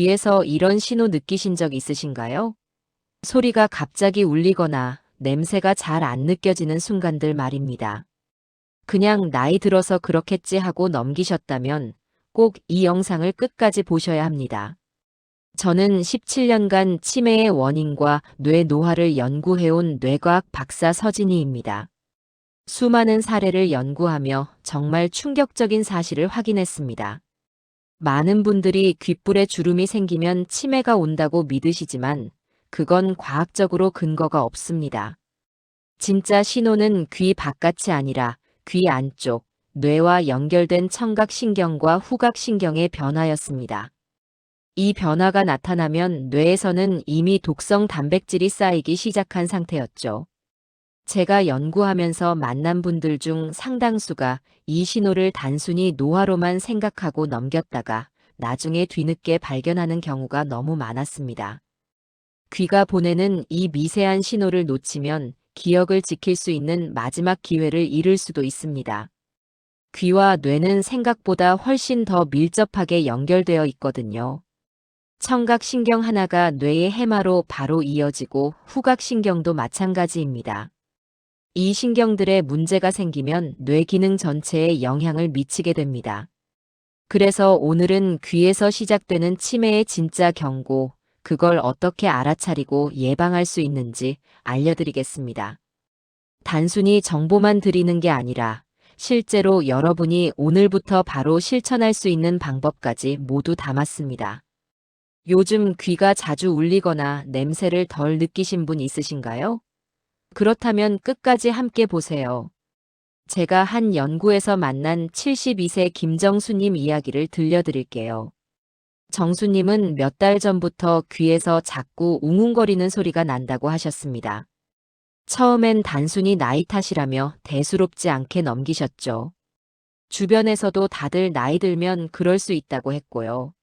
귀에서 이런 신호 느끼신 적 있으신가요? 소리가 갑자기 울리거나 냄새가 잘 안 느껴지는 순간들 말입니다. 그냥 나이 들어서 그렇겠지 하고 넘기셨다면 꼭 이 영상을 끝까지 보셔야 합니다. 저는 17년간 치매의 원인과 뇌 노화를 연구해온 뇌과학 박사 서진희입니다. 수많은 사례를 연구하며 정말 충격적인 사실을 확인했습니다. 많은 분들이 귓불에 주름이 생기면 치매가 온다고 믿으시지만 그건 과학적으로 근거가 없습니다. 진짜 신호는 귀 바깥이 아니라 귀 안쪽, 뇌와 연결된 청각신경과 후각신경의 변화였습니다. 이 변화가 나타나면 뇌에서는 이미 독성 단백질이 쌓이기 시작한 상태였죠. 제가 연구하면서 만난 분들 중 상당수가 이 신호를 단순히 노화로만 생각하고 넘겼다가 나중에 뒤늦게 발견하는 경우가 너무 많았습니다. 귀가 보내는 이 미세한 신호를 놓치면 기억을 지킬 수 있는 마지막 기회를 잃을 수도 있습니다. 귀와 뇌는 생각보다 훨씬 더 밀접하게 연결되어 있거든요. 청각신경 하나가 뇌의 해마로 바로 이어지고 후각신경도 마찬가지입니다. 이 신경들의 문제가 생기면 뇌 기능 전체에 영향을 미치게 됩니다. 그래서 오늘은 귀에서 시작되는 치매의 진짜 경고, 그걸 어떻게 알아차리고 예방할 수 있는지 알려드리겠습니다. 단순히 정보만 드리는 게 아니라 실제로 여러분이 오늘부터 바로 실천할 수 있는 방법까지 모두 담았습니다. 요즘 귀가 자주 울리거나 냄새를 덜 느끼신 분 있으신가요? 그렇다면 끝까지 함께 보세요. 제가 한 연구에서 만난 72세 김정수님 이야기를 들려드릴게요. 정수님은 몇 달 전부터 귀에서 자꾸 웅웅거리는 소리가 난다고 하셨습니다. 처음엔 단순히 나이 탓이라며 대수롭지 않게 넘기셨죠. 주변에서도 다들 나이 들면 그럴 수 있다고 했고요.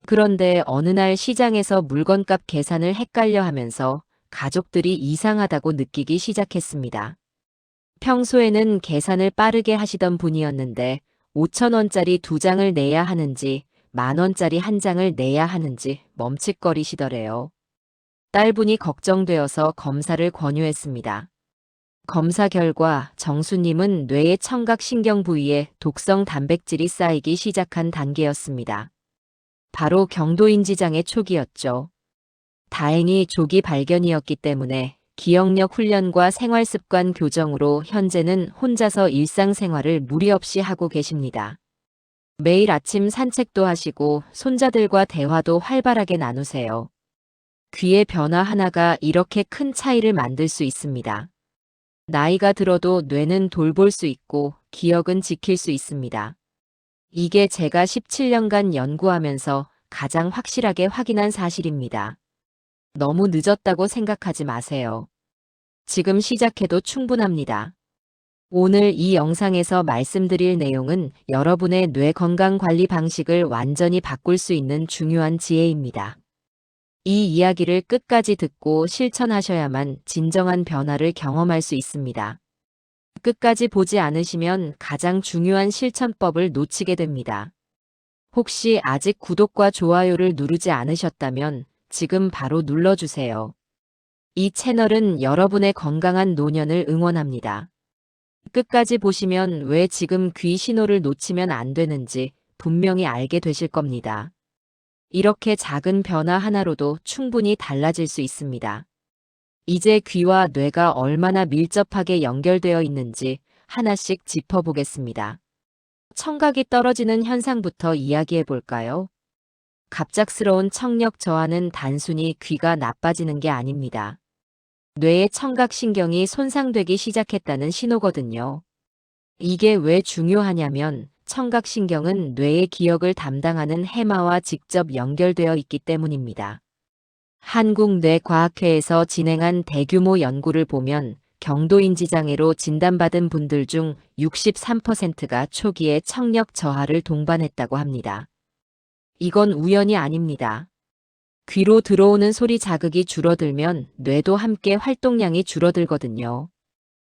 그런데 어느 날 시장에서 물건값 계산을 헷갈려 하면서 가족들이 이상하다고 느끼기 시작했습니다. 평소에는 계산을 빠르게 하시던 분이었는데 5,000원짜리 2장을 내야 하는지 10,000원짜리 1장을 내야 하는지 멈칫거리시더래요. 딸분이 걱정되어서 검사를 권유했습니다. 검사 결과 정수님은 뇌의 청각신경 부위에 독성 단백질이 쌓이기 시작한 단계였습니다. 바로 경도인지장의 초기였죠. 다행히 조기 발견이었기 때문에 기억력 훈련과 생활습관 교정으로 현재는 혼자서 일상생활을 무리 없이 하고 계십니다. 매일 아침 산책도 하시고 손자들과 대화도 활발하게 나누세요. 귀의 변화 하나가 이렇게 큰 차이를 만들 수 있습니다. 나이가 들어도 뇌는 돌볼 수 있고 기억은 지킬 수 있습니다. 이게 제가 17년간 연구하면서 가장 확실하게 확인한 사실입니다. 너무 늦었다고 생각하지 마세요. 지금 시작해도 충분합니다. 오늘 이 영상에서 말씀드릴 내용은 여러분의 뇌 건강 관리 방식을 완전히 바꿀 수 있는 중요한 지혜입니다. 이 이야기를 끝까지 듣고 실천하셔야만 진정한 변화를 경험할 수 있습니다. 끝까지 보지 않으시면 가장 중요한 실천법을 놓치게 됩니다. 혹시 아직 구독과 좋아요를 누르지 않으셨다면 지금 바로 눌러주세요. 이 채널은 여러분의 건강한 노년을 응원합니다. 끝까지 보시면 왜 지금 귀 신호를 놓치면 안 되는지 분명히 알게 되실 겁니다. 이렇게 작은 변화 하나로도 충분히 달라질 수 있습니다. 이제 귀와 뇌가 얼마나 밀접하게 연결되어 있는지 하나씩 짚어보겠습니다. 청각이 떨어지는 현상부터 이야기해 볼까요? 갑작스러운 청력 저하는 단순히 귀가 나빠지는 게 아닙니다. 뇌의 청각신경이 손상되기 시작했다는 신호거든요. 이게 왜 중요하냐면 청각신경은 뇌의 기억을 담당하는 해마와 직접 연결되어 있기 때문입니다. 한국뇌과학회에서 진행한 대규모 연구를 보면 경도인지장애로 진단받은 분들 중 63%가 초기에 청력 저하를 동반했다고 합니다. 이건 우연이 아닙니다. 귀로 들어오는 소리 자극이 줄어들면 뇌도 함께 활동량이 줄어들거든요.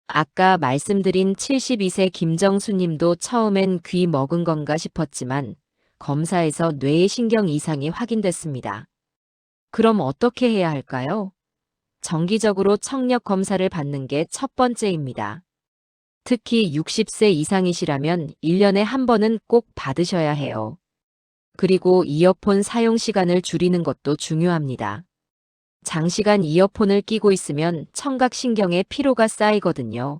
아까 말씀드린 72세 김정수님도 처음엔 귀 먹은 건가 싶었지만 검사에서 뇌의 신경 이상이 확인됐습니다. 그럼 어떻게 해야 할까요? 정기적으로 청력 검사를 받는 게 첫 번째입니다. 특히 60세 이상이시라면 1년에 한 번은 꼭 받으셔야 해요. 그리고 이어폰 사용 시간을 줄이는 것도 중요합니다. 장시간 이어폰을 끼고 있으면 청각신경에 피로가 쌓이거든요.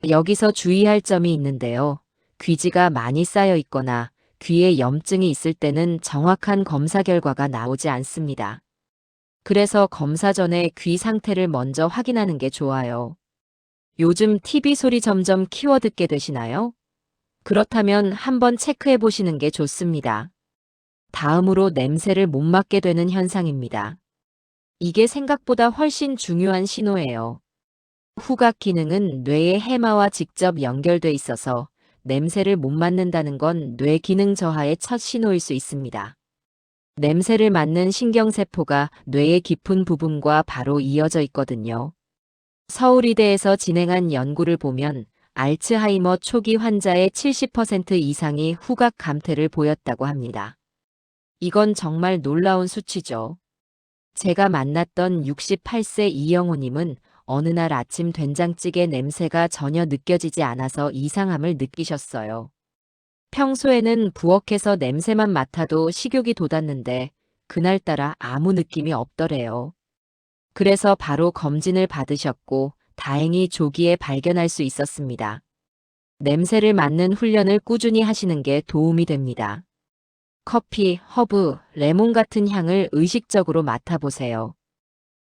여기서 주의할 점이 있는데요. 귀지가 많이 쌓여 있거나 귀에 염증이 있을 때는 정확한 검사 결과가 나오지 않습니다. 그래서 검사 전에 귀 상태를 먼저 확인하는 게 좋아요. 요즘 TV 소리 점점 키워 듣게 되시나요? 그렇다면 한번 체크해 보시는 게 좋습니다. 다음으로 냄새를 못 맡게 되는 현상입니다. 이게 생각보다 훨씬 중요한 신호예요. 후각 기능은 뇌의 해마와 직접 연결돼 있어서 냄새를 못 맡는다는 건 뇌 기능 저하의 첫 신호일 수 있습니다. 냄새를 맡는 신경세포가 뇌의 깊은 부분과 바로 이어져 있거든요. 서울의대에서 진행한 연구를 보면 알츠하이머 초기 환자의 70% 이상이 후각 감퇴를 보였다고 합니다. 이건 정말 놀라운 수치죠. 제가 만났던 68세 이영호님은 어느 날 아침 된장찌개 냄새가 전혀 느껴지지 않아서 이상함을 느끼셨어요. 평소에는 부엌에서 냄새만 맡아도 식욕이 돋았는데 그날따라 아무 느낌이 없더래요. 그래서 바로 검진을 받으셨고 다행히 조기에 발견할 수 있었습니다. 냄새를 맡는 훈련을 꾸준히 하시는 게 도움이 됩니다. 커피, 허브, 레몬 같은 향을 의식적으로 맡아보세요.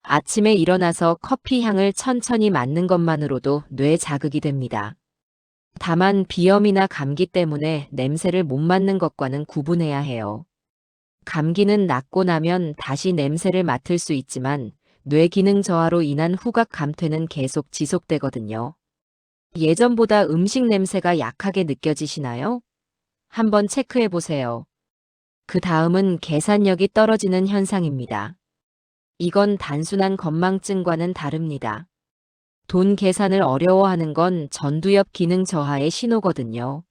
아침에 일어나서 커피 향을 천천히 맡는 것만으로도 뇌 자극이 됩니다. 다만 비염이나 감기 때문에 냄새를 못 맡는 것과는 구분해야 해요. 감기는 낫고 나면 다시 냄새를 맡을 수 있지만 뇌 기능 저하로 인한 후각 감퇴는 계속 지속되거든요. 예전보다 음식 냄새가 약하게 느껴지시나요? 한번 체크해 보세요. 그 다음은 계산력이 떨어지는 현상입니다. 이건 단순한 건망증과는 다릅니다. 돈 계산을 어려워하는 건 전두엽 기능 저하의 신호거든요.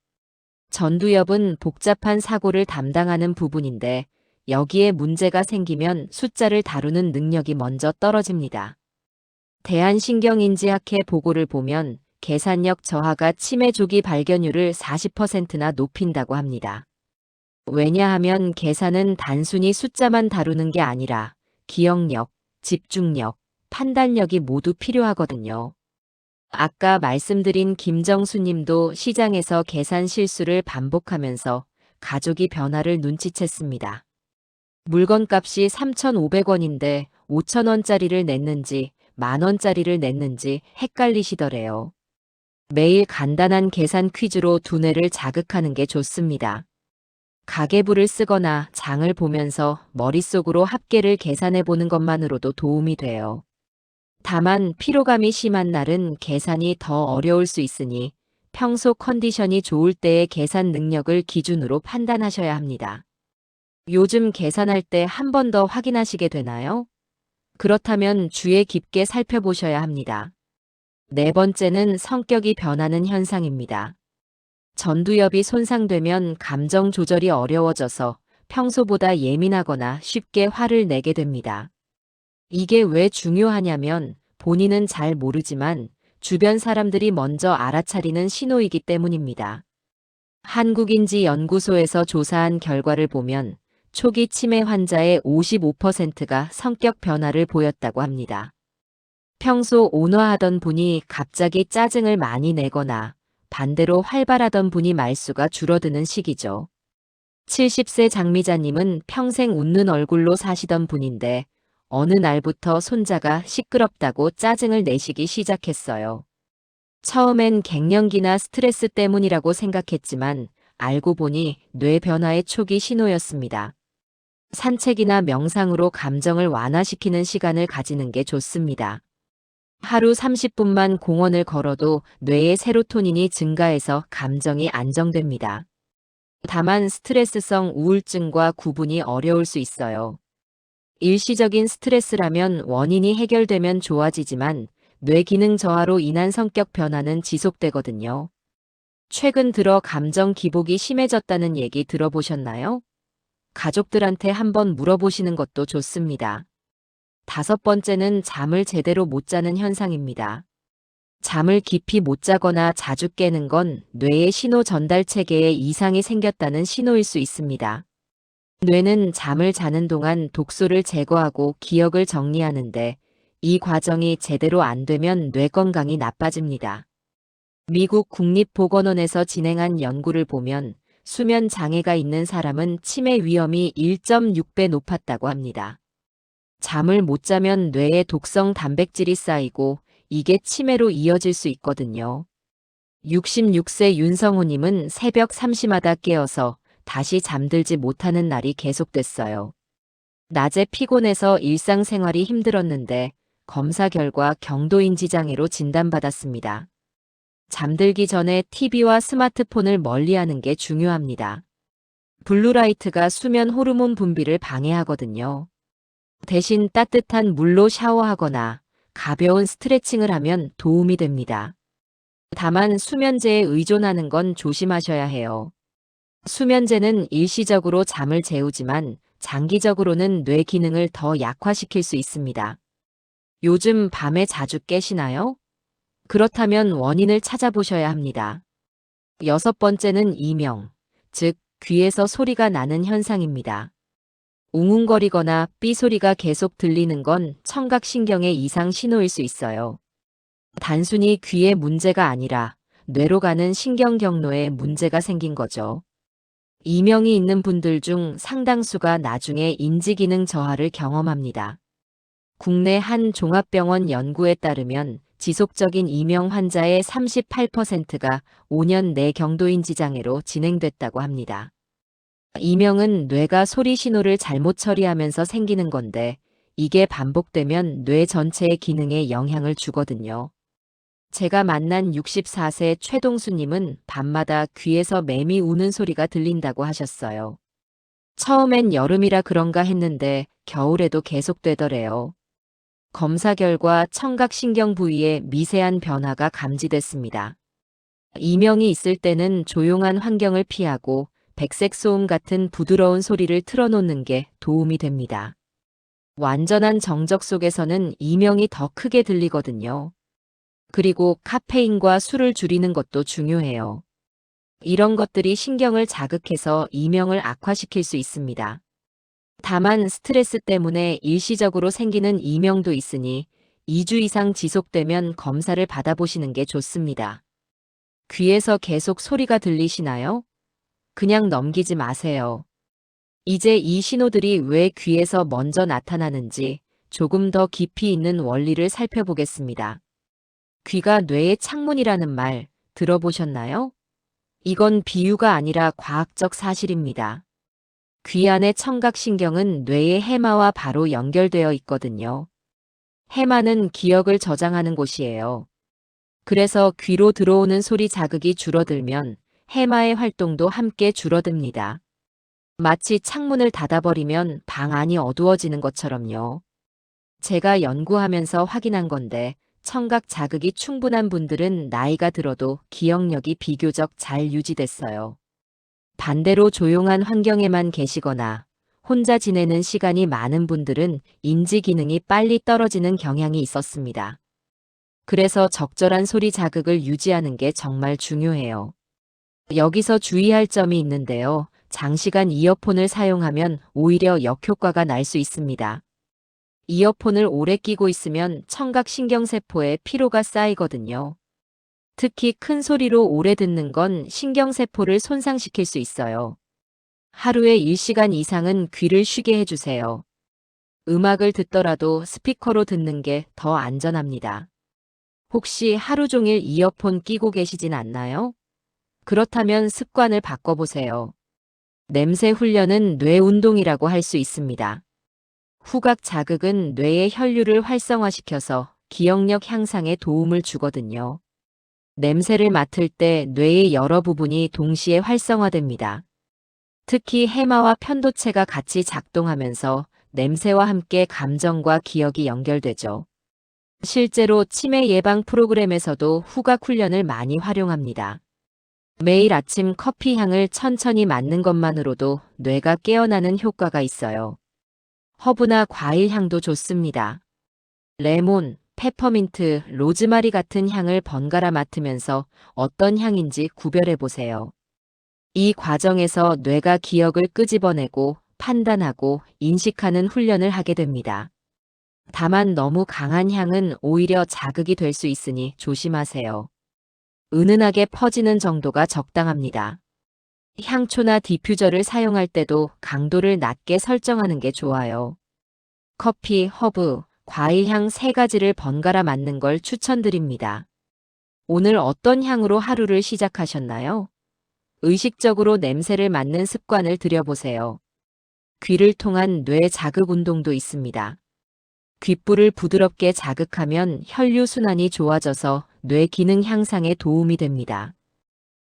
전두엽은 복잡한 사고를 담당하는 부분인데 여기에 문제가 생기면 숫자를 다루는 능력이 먼저 떨어집니다. 대한신경인지학회 보고를 보면 계산력 저하가 치매 조기 발견율을 40%나 높인다고 합니다. 왜냐하면 계산은 단순히 숫자만 다루는 게 아니라 기억력, 집중력, 판단력이 모두 필요하거든요. 아까 말씀드린 김정수 님도 시장에서 계산 실수를 반복하면서 가족이 변화를 눈치챘습니다. 물건값이 3,500원인데 5,000원짜리를 냈는지 만원짜리를 냈는지 헷갈리시더래요. 매일 간단한 계산 퀴즈로 두뇌를 자극하는 게 좋습니다. 가계부를 쓰거나 장을 보면서 머릿속으로 합계를 계산해 보는 것만으로도 도움이 돼요. 다만 피로감이 심한 날은 계산이 더 어려울 수 있으니 평소 컨디션이 좋을 때의 계산 능력을 기준으로 판단하셔야 합니다. 요즘 계산할 때 한 번 더 확인하시게 되나요? 그렇다면 주의 깊게 살펴보셔야 합니다. 네 번째는 성격이 변하는 현상입니다. 전두엽이 손상되면 감정 조절이 어려워져서 평소보다 예민하거나 쉽게 화를 내게 됩니다. 이게 왜 중요하냐면 본인은 잘 모르지만 주변 사람들이 먼저 알아차리는 신호이기 때문입니다. 한국인지연구소에서 조사한 결과를 보면 초기 치매 환자의 55%가 성격 변화를 보였다고 합니다. 평소 온화하던 분이 갑자기 짜증을 많이 내거나 반대로 활발하던 분이 말수가 줄어드는 시기죠. 70세 장미자님은 평생 웃는 얼굴로 사시던 분인데 어느 날부터 손자가 시끄럽다고 짜증을 내시기 시작했어요. 처음엔 갱년기나 스트레스 때문이라고 생각했지만 알고 보니 뇌 변화의 초기 신호였습니다. 산책이나 명상으로 감정을 완화시키는 시간을 가지는 게 좋습니다. 하루 30분만 공원을 걸어도 뇌의 세로토닌이 증가해서 감정이 안정됩니다. 다만 스트레스성 우울증과 구분이 어려울 수 있어요. 일시적인 스트레스라면 원인이 해결되면 좋아지지만 뇌 기능 저하로 인한 성격 변화는 지속되거든요. 최근 들어 감정 기복이 심해졌다는 얘기 들어보셨나요? 가족들한테 한번 물어보시는 것도 좋습니다. 다섯 번째는 잠을 제대로 못 자는 현상입니다. 잠을 깊이 못 자거나 자주 깨는 건 뇌의 신호 전달 체계에 이상이 생겼다는 신호일 수 있습니다. 뇌는 잠을 자는 동안 독소를 제거하고 기억을 정리하는데 이 과정이 제대로 안 되면 뇌 건강이 나빠집니다. 미국 국립보건원에서 진행한 연구를 보면 수면 장애가 있는 사람은 치매 위험이 1.6배 높았다고 합니다. 잠을 못 자면 뇌에 독성 단백질이 쌓이고 이게 치매로 이어질 수 있거든요. 66세 윤성호님은 새벽 3시마다 깨어서 다시 잠들지 못하는 날이 계속됐어요. 낮에 피곤해서 일상생활이 힘들었는데 검사 결과 경도인지 장애로 진단받았습니다. 잠들기 전에 TV와 스마트폰을 멀리하는 게 중요합니다. 블루라이트가 수면 호르몬 분비를 방해하거든요. 대신 따뜻한 물로 샤워하거나 가벼운 스트레칭을 하면 도움이 됩니다. 다만 수면제에 의존하는 건 조심하셔야 해요. 수면제는 일시적으로 잠을 재우지만 장기적으로는 뇌 기능을 더 약화시킬 수 있습니다. 요즘 밤에 자주 깨시나요? 그렇다면 원인을 찾아보셔야 합니다. 여섯 번째는 이명, 즉 귀에서 소리가 나는 현상입니다. 웅웅거리거나 삐 소리가 계속 들리는 건 청각신경의 이상 신호일 수 있어요. 단순히 귀에 문제가 아니라 뇌로 가는 신경 경로에 문제가 생긴 거죠. 이명이 있는 분들 중 상당수가 나중에 인지기능 저하를 경험합니다. 국내 한 종합병원 연구에 따르면 지속적인 이명 환자의 38%가 5년 내 경도인지 장애로 진행됐다고 합니다. 이명은 뇌가 소리 신호를 잘못 처리하면서 생기는 건데 이게 반복되면 뇌 전체의 기능에 영향을 주거든요. 제가 만난 64세 최동수님은 밤마다 귀에서 매미 우는 소리가 들린다고 하셨어요. 처음엔 여름이라 그런가 했는데 겨울에도 계속되더래요. 검사 결과 청각신경 부위에 미세한 변화가 감지됐습니다. 이명이 있을 때는 조용한 환경을 피하고 백색 소음 같은 부드러운 소리를 틀어놓는 게 도움이 됩니다. 완전한 정적 속에서는 이명이 더 크게 들리거든요. 그리고 카페인과 술을 줄이는 것도 중요해요. 이런 것들이 신경을 자극해서 이명을 악화시킬 수 있습니다. 다만 스트레스 때문에 일시적으로 생기는 이명도 있으니 2주 이상 지속되면 검사를 받아보시는 게 좋습니다. 귀에서 계속 소리가 들리시나요? 그냥 넘기지 마세요. 이제 이 신호들이 왜 귀에서 먼저 나타나는지 조금 더 깊이 있는 원리를 살펴보겠습니다. 귀가 뇌의 창문이라는 말 들어보셨나요? 이건 비유가 아니라 과학적 사실입니다. 귀 안의 청각신경은 뇌의 해마와 바로 연결되어 있거든요. 해마는 기억을 저장하는 곳이에요. 그래서 귀로 들어오는 소리 자극이 줄어들면 해마의 활동도 함께 줄어듭니다. 마치 창문을 닫아버리면 방 안이 어두워지는 것처럼요. 제가 연구하면서 확인한 건데 청각 자극이 충분한 분들은 나이가 들어도 기억력이 비교적 잘 유지됐어요. 반대로 조용한 환경에만 계시거나 혼자 지내는 시간이 많은 분들은 인지 기능이 빨리 떨어지는 경향이 있었습니다. 그래서 적절한 소리 자극을 유지하는 게 정말 중요해요. 여기서 주의할 점이 있는데요. 장시간 이어폰을 사용하면 오히려 역효과가 날 수 있습니다. 이어폰을 오래 끼고 있으면 청각신경세포에 피로가 쌓이거든요. 특히 큰 소리로 오래 듣는 건 신경세포를 손상시킬 수 있어요. 하루에 1시간 이상은 귀를 쉬게 해주세요. 음악을 듣더라도 스피커로 듣는 게 더 안전합니다. 혹시 하루 종일 이어폰 끼고 계시진 않나요? 그렇다면 습관을 바꿔보세요. 냄새 훈련은 뇌 운동이라고 할 수 있습니다. 후각 자극은 뇌의 혈류를 활성화시켜서 기억력 향상에 도움을 주거든요. 냄새를 맡을 때 뇌의 여러 부분이 동시에 활성화됩니다. 특히 해마와 편도체가 같이 작동하면서 냄새와 함께 감정과 기억이 연결되죠. 실제로 치매 예방 프로그램에서도 후각 훈련을 많이 활용합니다. 매일 아침 커피 향을 천천히 맡는 것만으로도 뇌가 깨어나는 효과가 있어요. 허브나 과일 향도 좋습니다. 레몬, 페퍼민트, 로즈마리 같은 향을 번갈아 맡으면서 어떤 향인지 구별해 보세요. 이 과정에서 뇌가 기억을 끄집어내고 판단하고 인식하는 훈련을 하게 됩니다. 다만 너무 강한 향은 오히려 자극이 될 수 있으니 조심하세요. 은은하게 퍼지는 정도가 적당합니다. 향초나 디퓨저를 사용할 때도 강도를 낮게 설정하는 게 좋아요. 커피, 허브, 과일 향 세 가지를 번갈아 맡는 걸 추천드립니다. 오늘 어떤 향으로 하루를 시작하셨나요? 의식적으로 냄새를 맡는 습관을 들여보세요. 귀를 통한 뇌 자극 운동도 있습니다. 귓불을 부드럽게 자극하면 혈류순환이 좋아져서 뇌 기능 향상에 도움이 됩니다.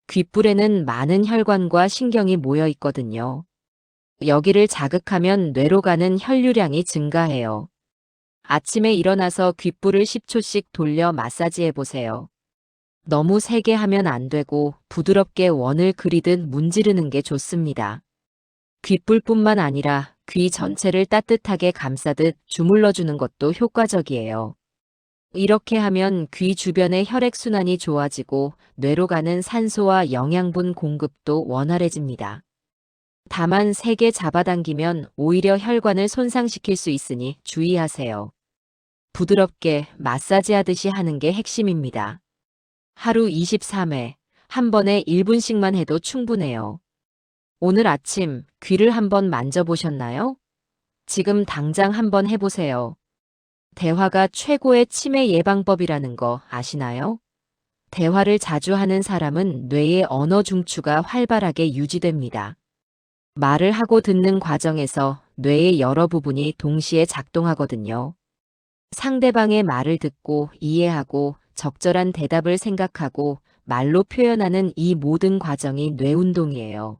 귓불에는 많은 혈관과 신경이 모여 있거든요. 여기를 자극하면 뇌로 가는 혈류량이 증가해요. 아침에 일어나서 귓불을 10초씩 돌려 마사지해 보세요. 너무 세게 하면 안 되고 부드럽게 원을 그리듯 문지르는 게 좋습니다. 귓불뿐만 아니라 귀 전체를 따뜻하게 감싸듯 주물러 주는 것도 효과적이에요. 이렇게 하면 귀 주변의 혈액순환이 좋아지고 뇌로 가는 산소와 영양분 공급도 원활해집니다. 다만 세게 잡아당기면 오히려 혈관을 손상시킬 수 있으니 주의하세요. 부드럽게 마사지하듯이 하는 게 핵심입니다. 하루 23회, 한 번에 1분씩만 해도 충분해요. 오늘 아침 귀를 한번 만져보셨나요? 지금 당장 한번 해보세요. 대화가 최고의 치매 예방법이라는 거 아시나요? 대화를 자주 하는 사람은 뇌의 언어 중추가 활발하게 유지됩니다. 말을 하고 듣는 과정에서 뇌의 여러 부분이 동시에 작동하거든요. 상대방의 말을 듣고 이해하고 적절한 대답을 생각하고 말로 표현하는 이 모든 과정이 뇌운동이에요.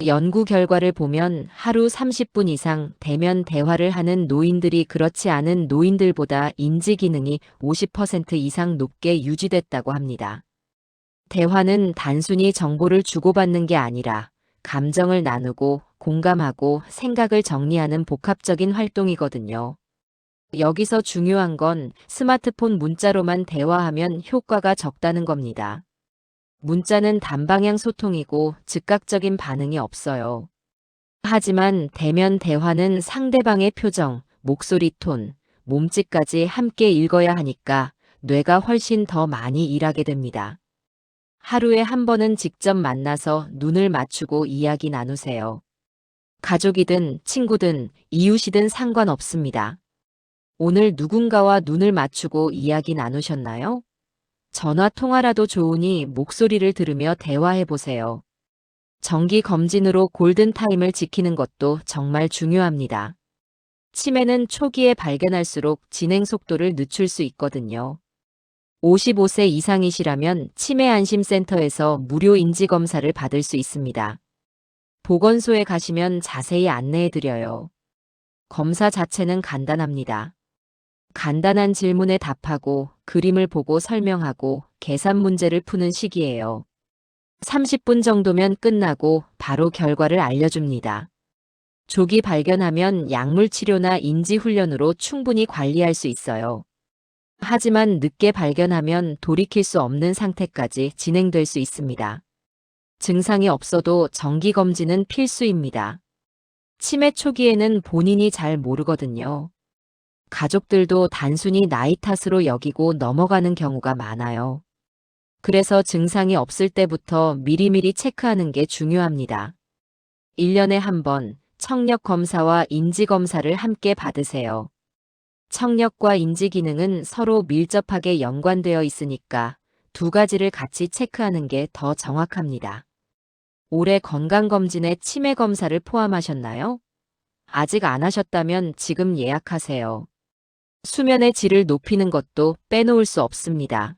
연구 결과를 보면 하루 30분 이상 대면 대화를 하는 노인들이 그렇지 않은 노인들보다 인지 기능이 50% 이상 높게 유지됐다고 합니다. 대화는 단순히 정보를 주고받는 게 아니라 감정을 나누고 공감하고 생각을 정리하는 복합적인 활동이거든요. 여기서 중요한 건 스마트폰 문자로만 대화하면 효과가 적다는 겁니다. 문자는 단방향 소통이고 즉각적인 반응이 없어요. 하지만 대면 대화는 상대방의 표정, 목소리 톤, 몸짓까지 함께 읽어야 하니까 뇌가 훨씬 더 많이 일하게 됩니다. 하루에 한 번은 직접 만나서 눈을 맞추고 이야기 나누세요. 가족이든 친구든 이웃이든 상관없습니다. 오늘 누군가와 눈을 맞추고 이야기 나누셨나요? 전화 통화라도 좋으니 목소리를 들으며 대화해 보세요. 정기 검진으로 골든타임을 지키는 것도 정말 중요합니다. 치매는 초기에 발견할수록 진행 속도를 늦출 수 있거든요. 55세 이상이시라면 치매안심센터에서 무료 인지검사를 받을 수 있습니다. 보건소에 가시면 자세히 안내해 드려요. 검사 자체는 간단합니다. 간단한 질문에 답하고 그림을 보고 설명하고 계산 문제를 푸는 식이에요. 30분 정도면 끝나고 바로 결과를 알려줍니다. 조기 발견하면 약물 치료나 인지 훈련으로 충분히 관리할 수 있어요. 하지만 늦게 발견하면 돌이킬 수 없는 상태까지 진행될 수 있습니다. 증상이 없어도 정기 검진은 필수입니다. 치매 초기에는 본인이 잘 모르거든요. 가족들도 단순히 나이 탓으로 여기고 넘어가는 경우가 많아요. 그래서 증상이 없을 때부터 미리미리 체크하는 게 중요합니다. 1년에 한 번 청력 검사와 인지 검사를 함께 받으세요. 청력과 인지 기능은 서로 밀접하게 연관되어 있으니까 두 가지를 같이 체크하는 게 더 정확합니다. 올해 건강검진에 치매 검사를 포함하셨나요? 아직 안 하셨다면 지금 예약하세요. 수면의 질을 높이는 것도 빼놓을 수 없습니다.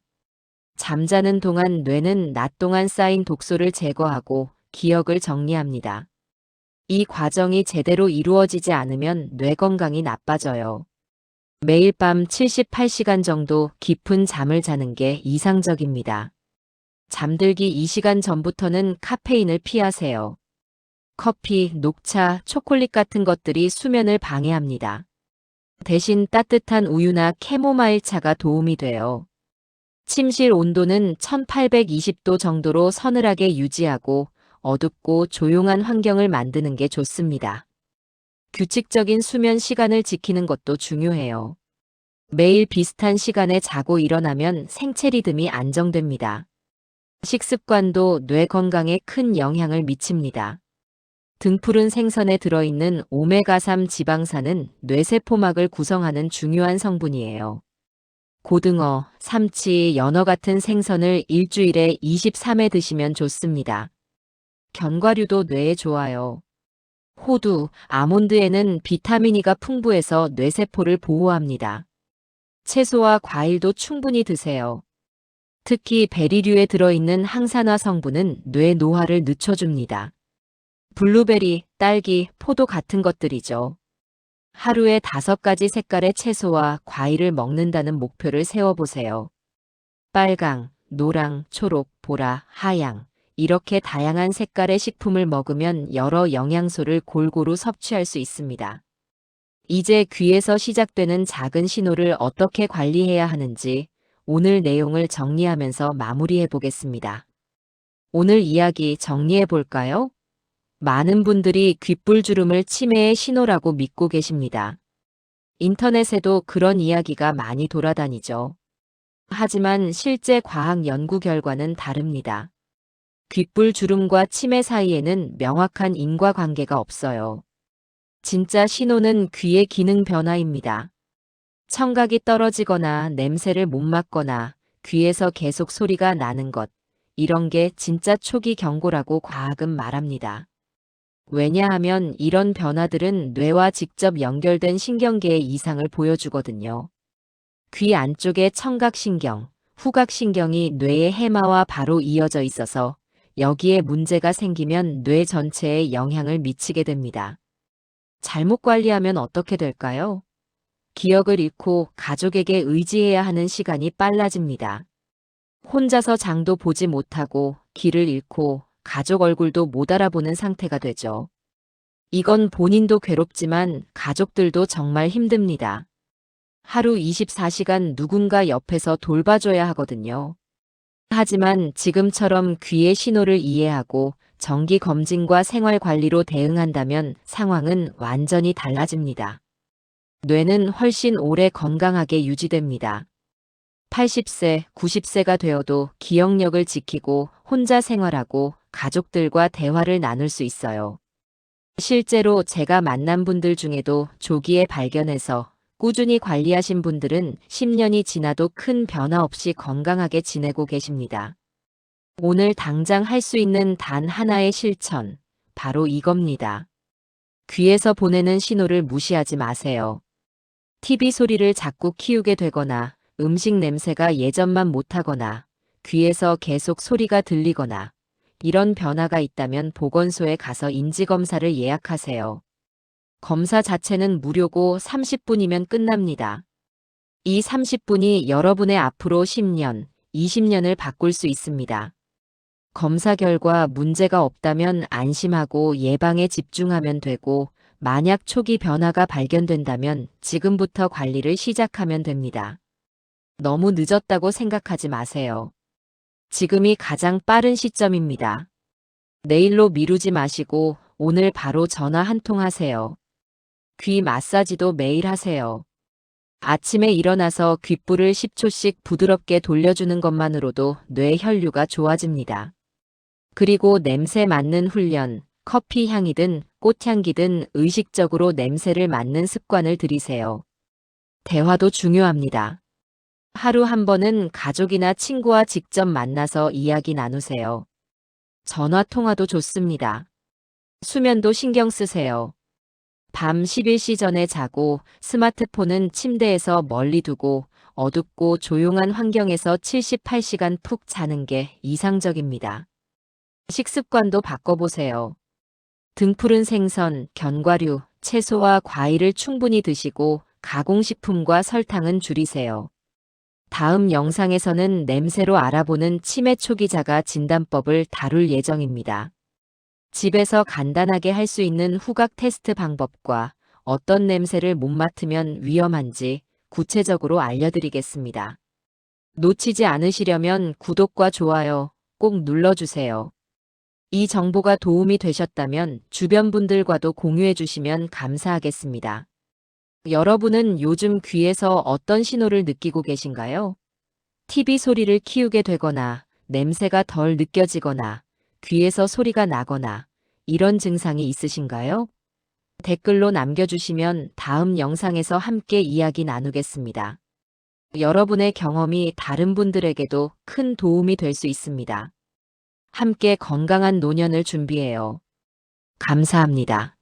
잠자는 동안 뇌는 낮 동안 쌓인 독소를 제거하고 기억을 정리합니다. 이 과정이 제대로 이루어지지 않으면 뇌 건강이 나빠져요. 매일 밤 78시간 정도 깊은 잠을 자는 게 이상적입니다. 잠들기 2시간 전부터는 카페인을 피하세요. 커피, 녹차, 초콜릿 같은 것들이 수면을 방해합니다. 대신 따뜻한 우유나 캐모마일 차가 도움이 돼요. 침실 온도는 1820도 정도로 서늘하게 유지하고 어둡고 조용한 환경을 만드는 게 좋습니다. 규칙적인 수면 시간을 지키는 것도 중요해요. 매일 비슷한 시간에 자고 일어나면 생체 리듬이 안정됩니다. 식습관도 뇌 건강에 큰 영향을 미칩니다. 등푸른 생선에 들어있는 오메가3 지방산은 뇌세포막을 구성하는 중요한 성분이에요. 고등어, 삼치, 연어 같은 생선을 일주일에 23회 드시면 좋습니다. 견과류도 뇌에 좋아요. 호두, 아몬드에는 비타민 E가 풍부해서 뇌세포를 보호합니다. 채소와 과일도 충분히 드세요. 특히 베리류에 들어있는 항산화 성분은 뇌 노화를 늦춰줍니다. 블루베리, 딸기, 포도 같은 것들이죠. 하루에 5가지 색깔의 채소와 과일을 먹는다는 목표를 세워보세요. 빨강, 노랑, 초록, 보라, 하양. 이렇게 다양한 색깔의 식품을 먹으면 여러 영양소를 골고루 섭취할 수 있습니다. 이제 귀에서 시작되는 작은 신호를 어떻게 관리해야 하는지 오늘 내용을 정리하면서 마무리해 보겠습니다. 오늘 이야기 정리해 볼까요? 많은 분들이 귓불주름을 치매의 신호라고 믿고 계십니다. 인터넷에도 그런 이야기가 많이 돌아다니죠. 하지만 실제 과학 연구 결과는 다릅니다. 귓불주름과 치매 사이에는 명확한 인과관계가 없어요. 진짜 신호는 귀의 기능 변화입니다. 청각이 떨어지거나 냄새를 못 맡거나 귀에서 계속 소리가 나는 것, 이런 게 진짜 초기 경고라고 과학은 말합니다. 왜냐하면 이런 변화들은 뇌와 직접 연결된 신경계의 이상을 보여주거든요. 귀 안쪽의 청각신경, 후각신경이 뇌의 해마와 바로 이어져 있어서 여기에 문제가 생기면 뇌 전체에 영향을 미치게 됩니다. 잘못 관리하면 어떻게 될까요? 기억을 잃고 가족에게 의지해야 하는 시간이 빨라집니다. 혼자서 장도 보지 못하고 길을 잃고 가족 얼굴도 못 알아보는 상태가 되죠. 이건 본인도 괴롭지만 가족들도 정말 힘듭니다. 하루 24시간 누군가 옆에서 돌봐줘야 하거든요. 하지만 지금처럼 귀의 신호를 이해하고 정기 검진과 생활 관리로 대응한다면 상황은 완전히 달라집니다. 뇌는 훨씬 오래 건강하게 유지됩니다. 80세, 90세가 되어도 기억력을 지키고 혼자 생활하고 가족들과 대화를 나눌 수 있어요. 실제로 제가 만난 분들 중에도 조기에 발견해서 꾸준히 관리하신 분들은 10년이 지나도 큰 변화 없이 건강하게 지내고 계십니다. 오늘 당장 할 수 있는 단 하나의 실천, 바로 이겁니다. 귀에서 보내는 신호를 무시하지 마세요. TV 소리를 자꾸 키우게 되거나 음식 냄새가 예전만 못하거나 귀에서 계속 소리가 들리거나 이런 변화가 있다면 보건소에 가서 인지검사를 예약하세요. 검사 자체는 무료고 30분이면 끝납니다. 이 30분이 여러분의 앞으로 10년, 20년을 바꿀 수 있습니다. 검사 결과 문제가 없다면 안심하고 예방에 집중하면 되고 만약 초기 변화가 발견된다면 지금부터 관리를 시작하면 됩니다. 너무 늦었다고 생각하지 마세요. 지금이 가장 빠른 시점입니다. 내일로 미루지 마시고 오늘 바로 전화 한 통 하세요. 귀 마사지도 매일 하세요. 아침에 일어나서 귓불을 10초씩 부드럽게 돌려주는 것만으로도 뇌 혈류가 좋아집니다. 그리고 냄새 맡는 훈련, 커피 향이든 꽃향기든 의식적으로 냄새를 맡는 습관을 들이세요. 대화도 중요합니다. 하루 한 번은 가족이나 친구와 직접 만나서 이야기 나누세요. 전화 통화도 좋습니다. 수면도 신경 쓰세요. 밤 11시 전에 자고 스마트폰은 침대에서 멀리 두고 어둡고 조용한 환경에서 78시간 푹 자는 게 이상적입니다. 식습관도 바꿔보세요. 등푸른 생선, 견과류, 채소와 과일을 충분히 드시고 가공식품과 설탕은 줄이세요. 다음 영상에서는 냄새로 알아보는 치매 초기 자가 진단법을 다룰 예정입니다. 집에서 간단하게 할 수 있는 후각 테스트 방법과 어떤 냄새를 못 맡으면 위험한지 구체적으로 알려드리겠습니다. 놓치지 않으시려면 구독과 좋아요 꼭 눌러주세요. 이 정보가 도움이 되셨다면 주변 분들과도 공유해 주시면 감사하겠습니다. 여러분은 요즘 귀에서 어떤 신호를 느끼고 계신가요? TV 소리를 키우게 되거나 냄새가 덜 느껴지거나 귀에서 소리가 나거나 이런 증상이 있으신가요? 댓글로 남겨주시면 다음 영상에서 함께 이야기 나누겠습니다. 여러분의 경험이 다른 분들에게도 큰 도움이 될 수 있습니다. 함께 건강한 노년을 준비해요. 감사합니다.